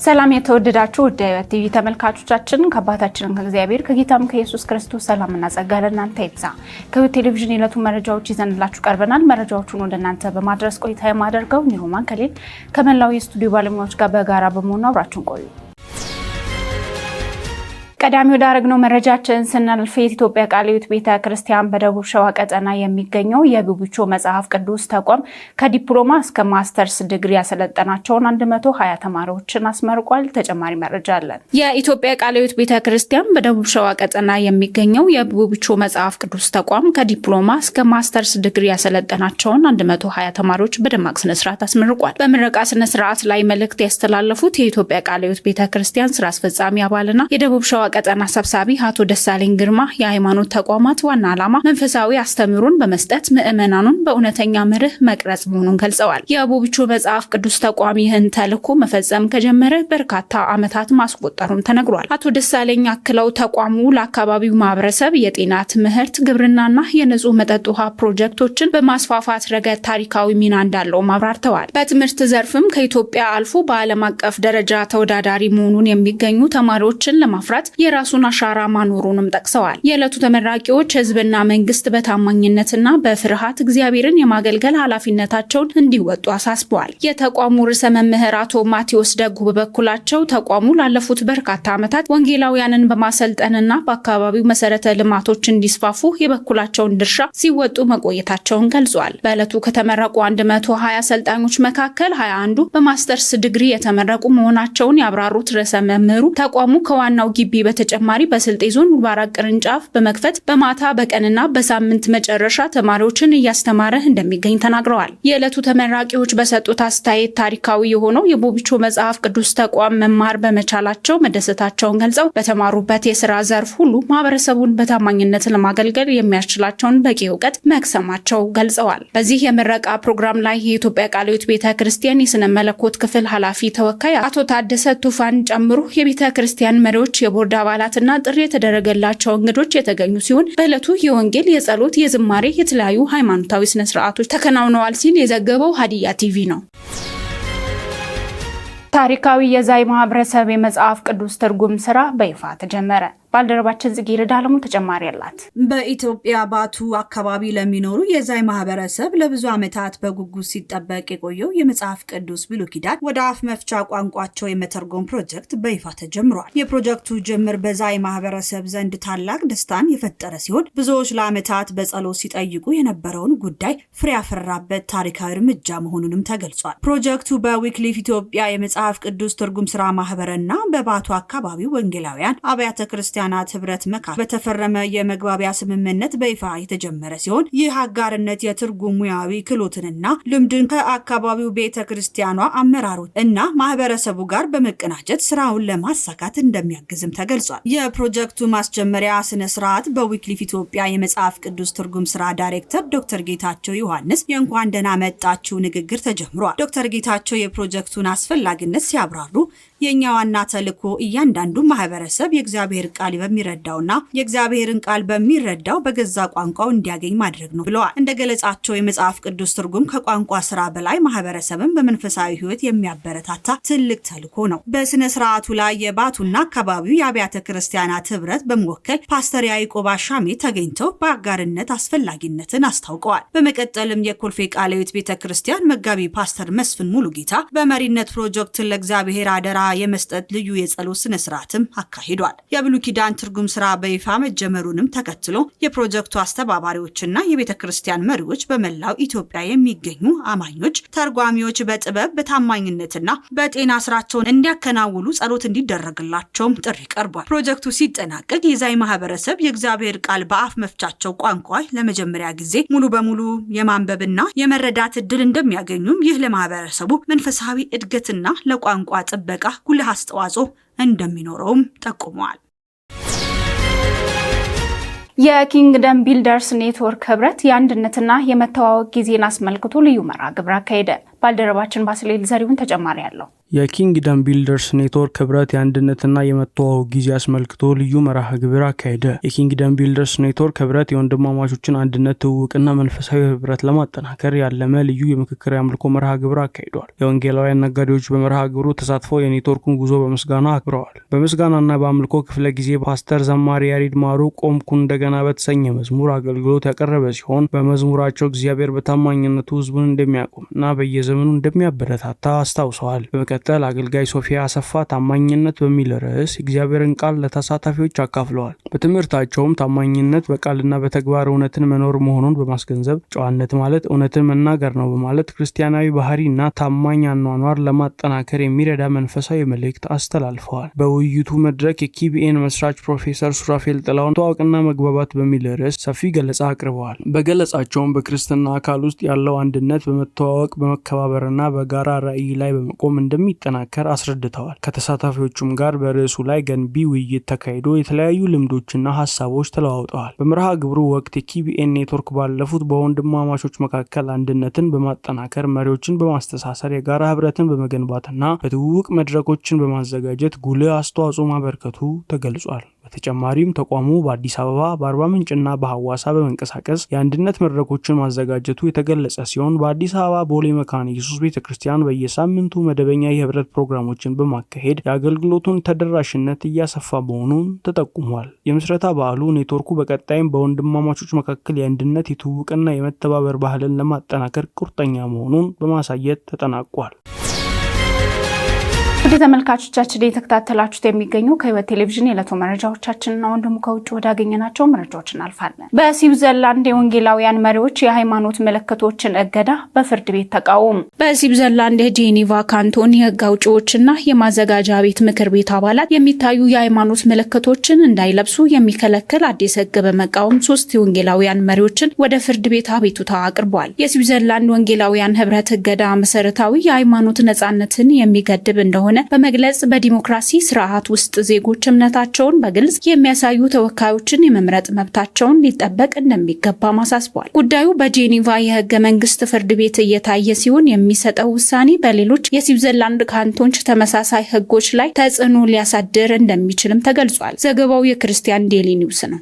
ሰላም የተወደዳችሁ ውድ ቲቪ ተመልካቾቻችን ከአባታችን ከእግዚአብሔር ከጌታም ከኢየሱስ ክርስቶስ ሰላምና ጸጋ ለእናንተ ይብዛ። ከህይወት ቴሌቪዥን የዕለቱ መረጃዎች ይዘንላችሁ ቀርበናል። መረጃዎቹን ወደ እናንተ በማድረስ ቆይታ የማደርገው ኒሮማን ከሌል ከመላው የስቱዲዮ ባለሙያዎች ጋር በጋራ በመሆን አብራችሁን ቆዩ። ቀዳሚ ወዳረግነው መረጃችን ስናልፍ የኢትዮጵያ ቃለ ሕይወት ቤተክርስቲያን በደቡብ ሸዋ ቀጠና የሚገኘው የቡብቾ መጽሐፍ ቅዱስ ተቋም ከዲፕሎማ እስከ ማስተርስ ዲግሪ ያሰለጠናቸውን 120 ተማሪዎችን አስመርቋል። ተጨማሪ መረጃ አለን። የኢትዮጵያ ቃለ ሕይወት ቤተክርስቲያን በደቡብ ሸዋ ቀጠና የሚገኘው የቡብቾ መጽሐፍ ቅዱስ ተቋም ከዲፕሎማ እስከ ማስተርስ ዲግሪ ያሰለጠናቸውን 120 ተማሪዎች በደማቅ ስነ ስርዓት አስመርቋል። በምረቃ ስነ ስርዓት ላይ መልእክት ያስተላለፉት የኢትዮጵያ ቃለ ሕይወት ቤተክርስቲያን ስራ አስፈጻሚ አባልና የደቡብ ሸዋ ቀጠና ሰብሳቢ አቶ ደሳለኝ ግርማ የሃይማኖት ተቋማት ዋና ዓላማ መንፈሳዊ አስተምህሮን በመስጠት ምዕመናኑን በእውነተኛ መርህ መቅረጽ መሆኑን ገልጸዋል። የቡብቾ መጽሐፍ ቅዱስ ተቋም ይህን ተልዕኮ መፈጸም ከጀመረ በርካታ ዓመታት ማስቆጠሩም ተነግሯል። አቶ ደሳለኝ አክለው ተቋሙ ለአካባቢው ማህበረሰብ የጤና ትምህርት፣ ግብርናና የንጹህ መጠጥ ውሃ ፕሮጀክቶችን በማስፋፋት ረገድ ታሪካዊ ሚና እንዳለው አብራርተዋል። በትምህርት ዘርፍም ከኢትዮጵያ አልፎ በዓለም አቀፍ ደረጃ ተወዳዳሪ መሆኑን የሚገኙ ተማሪዎችን ለማፍራት የራሱን አሻራ ማኖሩንም ጠቅሰዋል። የዕለቱ ተመራቂዎች ህዝብና መንግስት በታማኝነትና በፍርሃት እግዚአብሔርን የማገልገል ኃላፊነታቸውን እንዲወጡ አሳስበዋል። የተቋሙ ርዕሰ መምህር አቶ ማቴዎስ ደጉ በበኩላቸው ተቋሙ ላለፉት በርካታ ዓመታት ወንጌላውያንን በማሰልጠንና በአካባቢው መሰረተ ልማቶች እንዲስፋፉ የበኩላቸውን ድርሻ ሲወጡ መቆየታቸውን ገልጿል። በዕለቱ ከተመረቁ 120 አሰልጣኞች መካከል 21ዱ በማስተርስ ዲግሪ የተመረቁ መሆናቸውን ያብራሩት ርዕሰ መምህሩ ተቋሙ ከዋናው ግቢ በተጨማሪ በስልጤ ዞን ሙባራቅ ቅርንጫፍ በመክፈት በማታ በቀንና በሳምንት መጨረሻ ተማሪዎችን እያስተማረ እንደሚገኝ ተናግረዋል። የዕለቱ ተመራቂዎች በሰጡት አስተያየት ታሪካዊ የሆነው የቡብቾ መጽሐፍ ቅዱስ ተቋም መማር በመቻላቸው መደሰታቸውን ገልጸው በተማሩበት የስራ ዘርፍ ሁሉ ማህበረሰቡን በታማኝነት ለማገልገል የሚያስችላቸውን በቂ እውቀት መቅሰማቸው ገልጸዋል። በዚህ የምረቃ ፕሮግራም ላይ የኢትዮጵያ ቃለ ሕይወት ቤተክርስቲያን የስነ መለኮት ክፍል ኃላፊ ተወካይ አቶ ታደሰ ቱፋን ጨምሮ የቤተክርስቲያን መሪዎች፣ የቦርድ አባላትና ጥሪ የተደረገላቸው እንግዶች የተገኙ ሲሆን በዕለቱ የወንጌል፣ የጸሎት፣ የዝማሬ የተለያዩ ሃይማኖታዊ ስነ ስርዓቶች ተከናውነዋል ሲል የዘገበው ሀዲያ ቲቪ ነው። ታሪካዊ የዛይ ማህበረሰብ የመጽሐፍ ቅዱስ ትርጉም ስራ በይፋ ተጀመረ። ባልደረባችን ጽጌረዳ አለሙ ተጨማሪ አላት። በኢትዮጵያ ባቱ አካባቢ ለሚኖሩ የዛይ ማህበረሰብ ለብዙ ዓመታት በጉጉት ሲጠበቅ የቆየው የመጽሐፍ ቅዱስ ብሉይ ኪዳን ወደ አፍ መፍቻ ቋንቋቸው የመተርጎም ፕሮጀክት በይፋ ተጀምሯል። የፕሮጀክቱ ጅምር በዛይ ማህበረሰብ ዘንድ ታላቅ ደስታን የፈጠረ ሲሆን ብዙዎች ለዓመታት በጸሎት ሲጠይቁ የነበረውን ጉዳይ ፍሬ ያፈራበት ታሪካዊ እርምጃ መሆኑንም ተገልጿል። ፕሮጀክቱ በዊክሊፍ ኢትዮጵያ የመጽሐፍ ቅዱስ ትርጉም ስራ ማህበርና በባቱ አካባቢ ወንጌላውያን አብያተ ክርስቲያናት ህብረት መካከል በተፈረመ የመግባቢያ ስምምነት በይፋ የተጀመረ ሲሆን ይህ አጋርነት የትርጉም ሙያዊ ክህሎትንና ልምድን ከአካባቢው ቤተክርስቲያኗ አመራሮች እና ማህበረሰቡ ጋር በመቀናጀት ስራውን ለማሳካት እንደሚያግዝም ተገልጿል። የፕሮጀክቱ ማስጀመሪያ ስነ ስርዓት በዊክሊፍ ኢትዮጵያ የመጽሐፍ ቅዱስ ትርጉም ስራ ዳይሬክተር ዶክተር ጌታቸው ዮሐንስ የእንኳን ደህና መጣችሁ ንግግር ተጀምሯል። ዶክተር ጌታቸው የፕሮጀክቱን አስፈላጊነት ሲያብራሩ የኛ ዋና ተልዕኮ እያንዳንዱ ማህበረሰብ የእግዚአብሔር ቃል በሚረዳውና የእግዚአብሔርን ቃል በሚረዳው በገዛ ቋንቋው እንዲያገኝ ማድረግ ነው ብለዋል። እንደገለጻቸው የመጽሐፍ ቅዱስ ትርጉም ከቋንቋ ስራ በላይ ማህበረሰብን በመንፈሳዊ ህይወት የሚያበረታታ ትልቅ ተልዕኮ ነው። በስነ ስርዓቱ ላይ የባቱና አካባቢው የአብያተ ክርስቲያናት ህብረት በመወከል ፓስተር ያዕቆብ አሻሜ ተገኝተው በአጋርነት አስፈላጊነትን አስታውቀዋል። በመቀጠልም የኮልፌ ቃለ ሕይወት ቤተክርስቲያን መጋቢ ፓስተር መስፍን ሙሉጌታ በመሪነት ፕሮጀክትን ለእግዚአብሔር አደራ የመስጠት ልዩ የጸሎት ስነ ስርዓትም አካሂዷል። የብሉይ ኪዳን ትርጉም ስራ በይፋ መጀመሩንም ተከትሎ የፕሮጀክቱ አስተባባሪዎችና የቤተክርስቲያን መሪዎች በመላው ኢትዮጵያ የሚገኙ አማኞች፣ ተርጓሚዎች በጥበብ በታማኝነትና በጤና ስራቸውን እንዲያከናውኑ ጸሎት እንዲደረግላቸውም ጥሪ ቀርቧል። ፕሮጀክቱ ሲጠናቀቅ የዛይ ማህበረሰብ የእግዚአብሔር ቃል በአፍ መፍቻቸው ቋንቋ ለመጀመሪያ ጊዜ ሙሉ በሙሉ የማንበብና የመረዳት እድል እንደሚያገኙም ይህ ለማህበረሰቡ መንፈሳዊ እድገትና ለቋንቋ ጥበቃ ጉልህ አስተዋጽኦ እንደሚኖረውም ጠቁመዋል። የኪንግደም ቢልደርስ ኔትወርክ ህብረት የአንድነትና የመተዋወቅ ጊዜን አስመልክቶ ልዩ መርሃ ግብር አካሄደ። ባልደረባችን ባስሌል ዘሪሁን ተጨማሪ ያለው የኪንግደም ቢልደርስ ኔትወርክ ህብረት የአንድነትና የመተዋወቅ ጊዜ አስመልክቶ ልዩ መርሃ ግብር አካሄደ። የኪንግደም ቢልደርስ ኔትወርክ ህብረት የወንድማማቾችን አንድነት፣ ትውውቅና መንፈሳዊ ህብረት ለማጠናከር ያለመ ልዩ የምክክር የአምልኮ መርሃ ግብር አካሂዷል። የወንጌላውያን ነጋዴዎች በመርሃ ግብሩ ተሳትፈው የኔትወርኩን ጉዞ በምስጋና አክብረዋል። በምስጋናና በአምልኮ ክፍለ ጊዜ ፓስተር ዘማሪ ያሬድ ማሩ ቆምኩ እንደገና በተሰኘ መዝሙር አገልግሎት ያቀረበ ሲሆን በመዝሙራቸው እግዚአብሔር በታማኝነቱ ህዝቡን እንደሚያቆምና በየዘመኑ እንደሚያበረታታ አስታውሰዋል። በመቀጠል አገልጋይ ሶፊያ አሰፋ ታማኝነት በሚል ርዕስ የእግዚአብሔርን ቃል ለተሳታፊዎች አካፍለዋል። በትምህርታቸውም ታማኝነት በቃልና በተግባር እውነትን መኖር መሆኑን በማስገንዘብ ጨዋነት ማለት እውነትን መናገር ነው በማለት ክርስቲያናዊ ባህሪና ታማኝ አኗኗር ለማጠናከር የሚረዳ መንፈሳዊ መልእክት አስተላልፈዋል። በውይይቱ መድረክ የኪቢኤን መስራች ፕሮፌሰር ሱራፌል ጥላውን ተዋቅና መግባባት በሚል ርዕስ ሰፊ ገለጻ አቅርበዋል። በገለጻቸውም በክርስትና አካል ውስጥ ያለው አንድነት በመተዋወቅ በመከባበርና በጋራ ራዕይ ላይ በመቆም እንደሚጠናከር አስረድተዋል። ከተሳታፊዎቹም ጋር በርዕሱ ላይ ገንቢ ውይይት ተካሂዶ የተለያዩ ልምዶችና ሀሳቦች ተለዋውጠዋል። በመርሃ ግብሩ ወቅት የኪቢኤን ኔትወርክ ባለፉት በወንድማማቾች መካከል አንድነትን በማጠናከር መሪዎችን በማስተሳሰር የጋራ ህብረትን በመገንባትና በትውውቅ መድረኮችን በማዘጋጀት ጉልህ አስተዋጽኦ ማበርከቱ ተገልጿል። በተጨማሪም ተቋሙ በአዲስ አበባ፣ በአርባ ምንጭና በሐዋሳ በመንቀሳቀስ የአንድነት መድረኮችን ማዘጋጀቱ የተገለጸ ሲሆን በአዲስ አበባ ቦሌ መካነ ኢየሱስ ቤተክርስቲያን በየሳምንቱ መደበኛ የህብረት ፕሮግራሞችን በማካሄድ የአገልግሎቱን ተደራሽነት እያሰፋ መሆኑን ተጠቁሟል። የምስረታ በዓሉ ኔትወርኩ በቀጣይም በወንድማማቾች መካከል የአንድነት፣ የትውውቅና የመተባበር ባህልን ለማጠናከር ቁርጠኛ መሆኑን በማሳየት ተጠናቋል። ወደ ተመልካቾቻችን የተከታተላችሁት የሚገኙ ከህይወት ቴሌቪዥን የዕለቱ መረጃዎቻችንና ወንድሙ ከውጭ ወዳገኘናቸው መረጃዎች እናልፋለን። በስዊዘርላንድ የወንጌላውያን መሪዎች የሃይማኖት ምልክቶችን እገዳ በፍርድ ቤት ተቃወሙ። በስዊዘርላንድ የጄኔቫ ካንቶን የህግ አውጪዎችና የማዘጋጃ ቤት ምክር ቤት አባላት የሚታዩ የሃይማኖት ምልክቶችን እንዳይለብሱ የሚከለክል አዲስ ህግ በመቃወም 3 የወንጌላውያን መሪዎችን ወደ ፍርድ ቤት አቤቱታ አቅርበዋል። የስዊዘርላንድ ወንጌላውያን ህብረት እገዳ መሰረታዊ የሃይማኖት ነጻነትን የሚገድብ እንደሆነ በመግለጽ በዲሞክራሲ ስርዓት ውስጥ ዜጎች እምነታቸውን በግልጽ የሚያሳዩ ተወካዮችን የመምረጥ መብታቸውን ሊጠበቅ እንደሚገባ አሳስበዋል። ጉዳዩ በጄኔቫ የህገ መንግስት ፍርድ ቤት እየታየ ሲሆን የሚሰጠው ውሳኔ በሌሎች የስዊዘርላንድ ካንቶኖች ተመሳሳይ ህጎች ላይ ተጽዕኖ ሊያሳድር እንደሚችልም ተገልጿል። ዘገባው የክርስቲያን ዴሊ ኒውስ ነው።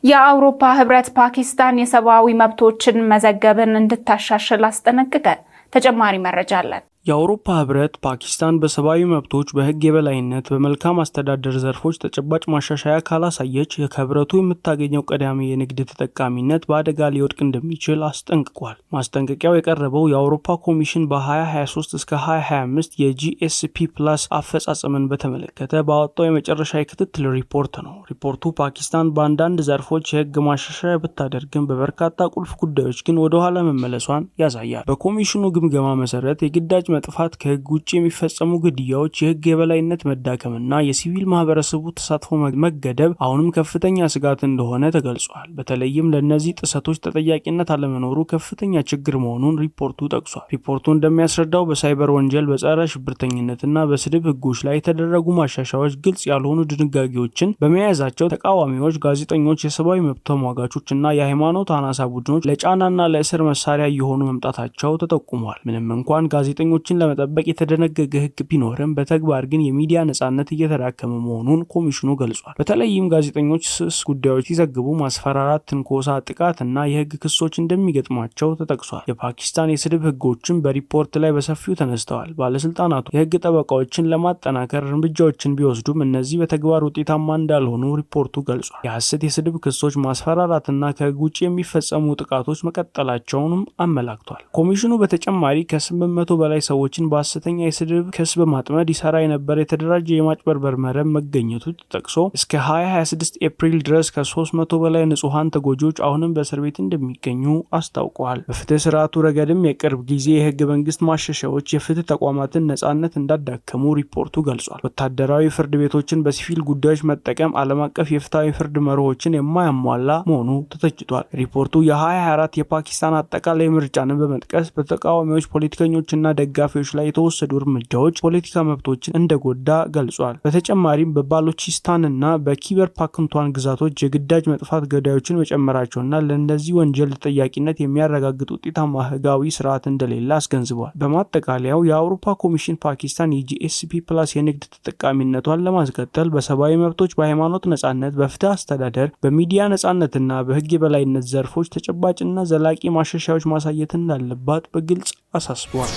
የአውሮፓ ህብረት ፓኪስታን የሰብአዊ መብቶችን መዘገብን እንድታሻሽል አስጠነቀቀ። ተጨማሪ መረጃ አለን። የአውሮፓ ህብረት ፓኪስታን በሰብአዊ መብቶች፣ በህግ የበላይነት፣ በመልካም አስተዳደር ዘርፎች ተጨባጭ ማሻሻያ ካላሳየች ከህብረቱ የምታገኘው ቀዳሚ የንግድ ተጠቃሚነት በአደጋ ሊወድቅ እንደሚችል አስጠንቅቋል። ማስጠንቀቂያው የቀረበው የአውሮፓ ኮሚሽን በ2023 እስከ 2025 የጂኤስፒ ፕላስ አፈጻጸምን በተመለከተ ባወጣው የመጨረሻ የክትትል ሪፖርት ነው። ሪፖርቱ ፓኪስታን በአንዳንድ ዘርፎች የህግ ማሻሻያ ብታደርግም በበርካታ ቁልፍ ጉዳዮች ግን ወደኋላ መመለሷን ያሳያል። በኮሚሽኑ ግምገማ መሰረት የግዳጅ መጥፋት፣ ከህግ ውጭ የሚፈጸሙ ግድያዎች፣ የህግ የበላይነት መዳከምና የሲቪል ማህበረሰቡ ተሳትፎ መገደብ አሁንም ከፍተኛ ስጋት እንደሆነ ተገልጿል። በተለይም ለእነዚህ ጥሰቶች ተጠያቂነት አለመኖሩ ከፍተኛ ችግር መሆኑን ሪፖርቱ ጠቅሷል። ሪፖርቱ እንደሚያስረዳው በሳይበር ወንጀል፣ በጸረ ሽብርተኝነትና በስድብ ህጎች ላይ የተደረጉ ማሻሻያዎች ግልጽ ያልሆኑ ድንጋጌዎችን በመያዛቸው ተቃዋሚዎች፣ ጋዜጠኞች፣ የሰብአዊ መብት ተሟጋቾች እና የሃይማኖት አናሳ ቡድኖች ለጫናና ለእስር መሳሪያ እየሆኑ መምጣታቸው ተጠቁሟል። ምንም እንኳን ጋዜጠኞች ለመጠበቅ የተደነገገ ህግ ቢኖርም በተግባር ግን የሚዲያ ነጻነት እየተዳከመ መሆኑን ኮሚሽኑ ገልጿል። በተለይም ጋዜጠኞች ስስ ጉዳዮች ሲዘግቡ ማስፈራራት፣ ትንኮሳ፣ ጥቃት እና የህግ ክሶች እንደሚገጥሟቸው ተጠቅሷል። የፓኪስታን የስድብ ህጎችን በሪፖርት ላይ በሰፊው ተነስተዋል። ባለስልጣናቱ የህግ ጠበቃዎችን ለማጠናከር እርምጃዎችን ቢወስዱም እነዚህ በተግባር ውጤታማ እንዳልሆኑ ሪፖርቱ ገልጿል። የሐሰት የስድብ ክሶች፣ ማስፈራራትና ከህግ ውጭ የሚፈጸሙ ጥቃቶች መቀጠላቸውንም አመላክቷል። ኮሚሽኑ በተጨማሪ ከ800 በላይ ሰዎችን በሐሰተኛ የስድብ ክስ በማጥመድ ይሰራ የነበረ የተደራጀ የማጭበርበር መረብ መገኘቱ ተጠቅሶ እስከ 2026 ኤፕሪል ድረስ ከ300 በላይ ንጹሃን ተጎጂዎች አሁንም በእስር ቤት እንደሚገኙ አስታውቀዋል። በፍትህ ስርዓቱ ረገድም የቅርብ ጊዜ የህገ መንግስት ማሻሻያዎች የፍትህ ተቋማትን ነጻነት እንዳዳከሙ ሪፖርቱ ገልጿል። ወታደራዊ ፍርድ ቤቶችን በሲቪል ጉዳዮች መጠቀም ዓለም አቀፍ የፍትሃዊ ፍርድ መርሆችን የማያሟላ መሆኑ ተተችቷል። ሪፖርቱ የ2024 የፓኪስታን አጠቃላይ ምርጫንን በመጥቀስ በተቃዋሚዎች ፖለቲከኞችና ደጋፊ ደጋፊዎች ላይ የተወሰዱ እርምጃዎች ፖለቲካ መብቶችን እንደጎዳ ገልጿል። በተጨማሪም በባሎቺስታንና በኪበር ፓክቱንኳ ግዛቶች የግዳጅ መጥፋት ገዳዮችን መጨመራቸውና ለእነዚህ ወንጀል ተጠያቂነት የሚያረጋግጥ ውጤታማ ህጋዊ ስርዓት እንደሌለ አስገንዝቧል። በማጠቃለያው የአውሮፓ ኮሚሽን ፓኪስታን የጂኤስፒ ፕላስ የንግድ ተጠቃሚነቷን ለማስቀጠል በሰብአዊ መብቶች፣ በሃይማኖት ነጻነት፣ በፍትህ አስተዳደር፣ በሚዲያ ነጻነትና በህግ የበላይነት ዘርፎች ተጨባጭና ዘላቂ ማሻሻያዎች ማሳየት እንዳለባት በግልጽ አሳስቧል።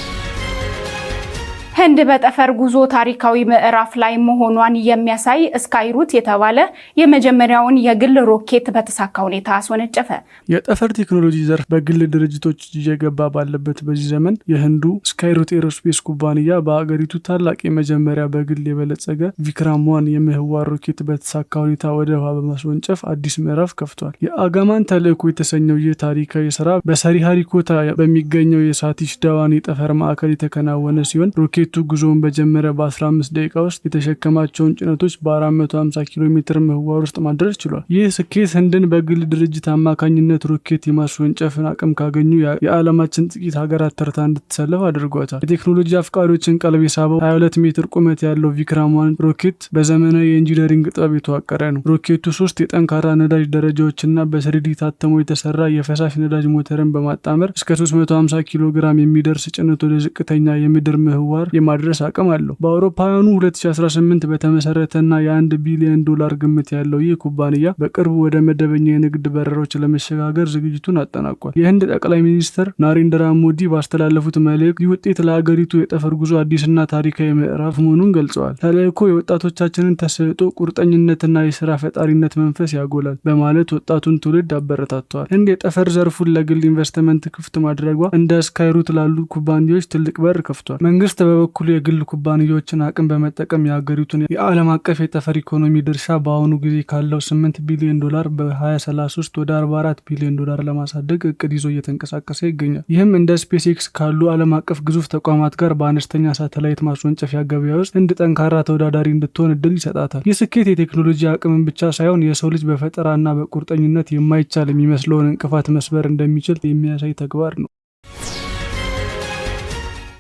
ህንድ በጠፈር ጉዞ ታሪካዊ ምዕራፍ ላይ መሆኗን የሚያሳይ ስካይሩት የተባለ የመጀመሪያውን የግል ሮኬት በተሳካ ሁኔታ አስወነጨፈ። የጠፈር ቴክኖሎጂ ዘርፍ በግል ድርጅቶች እየገባ ባለበት በዚህ ዘመን የህንዱ ስካይሩት ኤሮስፔስ ኩባንያ በአገሪቱ ታላቅ የመጀመሪያ በግል የበለጸገ ቪክራም-1 የምህዋር ሮኬት በተሳካ ሁኔታ ወደ ህዋ በማስወንጨፍ አዲስ ምዕራፍ ከፍቷል። የአጋማን ተልዕኮ የተሰኘው ይህ ታሪካዊ ስራ በሰሪሃሪኮታ በሚገኘው የሳቲሽ ዳዋን የጠፈር ማዕከል የተከናወነ ሲሆን ሮኬቱ ጉዞውን በጀመረ በ15 ደቂቃ ውስጥ የተሸከማቸውን ጭነቶች በ450 ኪሎ ሜትር ምህዋር ውስጥ ማድረስ ችሏል። ይህ ስኬት ህንድን በግል ድርጅት አማካኝነት ሮኬት የማስወንጨፍን አቅም ካገኙ የዓለማችን ጥቂት ሀገራት ተርታ እንድትሰለፍ አድርጓታል። የቴክኖሎጂ አፍቃሪዎችን ቀልብ የሳበው 22 ሜትር ቁመት ያለው ቪክራም-1 ሮኬት በዘመናዊ የኢንጂነሪንግ ጥበብ የተዋቀረ ነው። ሮኬቱ 3 የጠንካራ ነዳጅ ደረጃዎችና በስሪዲ ታትሞ የተሰራ የፈሳሽ ነዳጅ ሞተርን በማጣመር እስከ 350 ኪሎ ግራም የሚደርስ ጭነት ወደ ዝቅተኛ የምድር ምህዋር የማድረስ አቅም አለው። በአውሮፓውያኑ 2018 በተመሰረተና $1 ቢሊዮን ግምት ያለው ይህ ኩባንያ በቅርቡ ወደ መደበኛ የንግድ በረራዎች ለመሸጋገር ዝግጅቱን አጠናቋል። የህንድ ጠቅላይ ሚኒስትር ናሬንድራ ሞዲ ባስተላለፉት መልእክት ይህ ውጤት ለሀገሪቱ የጠፈር ጉዞ አዲስና ታሪካዊ ምዕራፍ መሆኑን ገልጸዋል። ተልዕኮ የወጣቶቻችንን ተሰጥኦ፣ ቁርጠኝነትና የስራ ፈጣሪነት መንፈስ ያጎላል በማለት ወጣቱን ትውልድ አበረታተዋል። ህንድ የጠፈር ዘርፉን ለግል ኢንቨስትመንት ክፍት ማድረጓ እንደ ስካይሩት ላሉ ኩባንያዎች ትልቅ በር ከፍቷል። መንግስት በበኩሉ የግል ኩባንያዎችን አቅም በመጠቀም የሀገሪቱን የዓለም አቀፍ የጠፈር ኢኮኖሚ ድርሻ በአሁኑ ጊዜ ካለው $8 ቢሊዮን በ2033 ወደ $44 ቢሊዮን ለማሳደግ እቅድ ይዞ እየተንቀሳቀሰ ይገኛል። ይህም እንደ ስፔስ ኤክስ ካሉ ዓለም አቀፍ ግዙፍ ተቋማት ጋር በአነስተኛ ሳተላይት ማስወንጨፊያ ገበያ ውስጥ ህንድ ጠንካራ ተወዳዳሪ እንድትሆን እድል ይሰጣታል። ይህ ስኬት የቴክኖሎጂ አቅምን ብቻ ሳይሆን የሰው ልጅ በፈጠራና በቁርጠኝነት የማይቻል የሚመስለውን እንቅፋት መስበር እንደሚችል የሚያሳይ ተግባር ነው።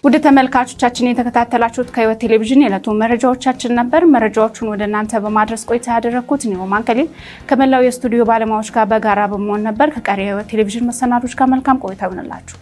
ውድ ተመልካቾቻችን የተከታተላችሁት ከህይወት ቴሌቪዥን የዕለቱ መረጃዎቻችን ነበር። መረጃዎቹን ወደ እናንተ በማድረስ ቆይታ ያደረኩት ነው ማንከሊል ከመላው የስቱዲዮ ባለሙያዎች ጋር በጋራ በመሆን ነበር። ከቀሪ የህይወት ቴሌቪዥን መሰናዶች ጋር መልካም ቆይታ ይሁንላችሁ።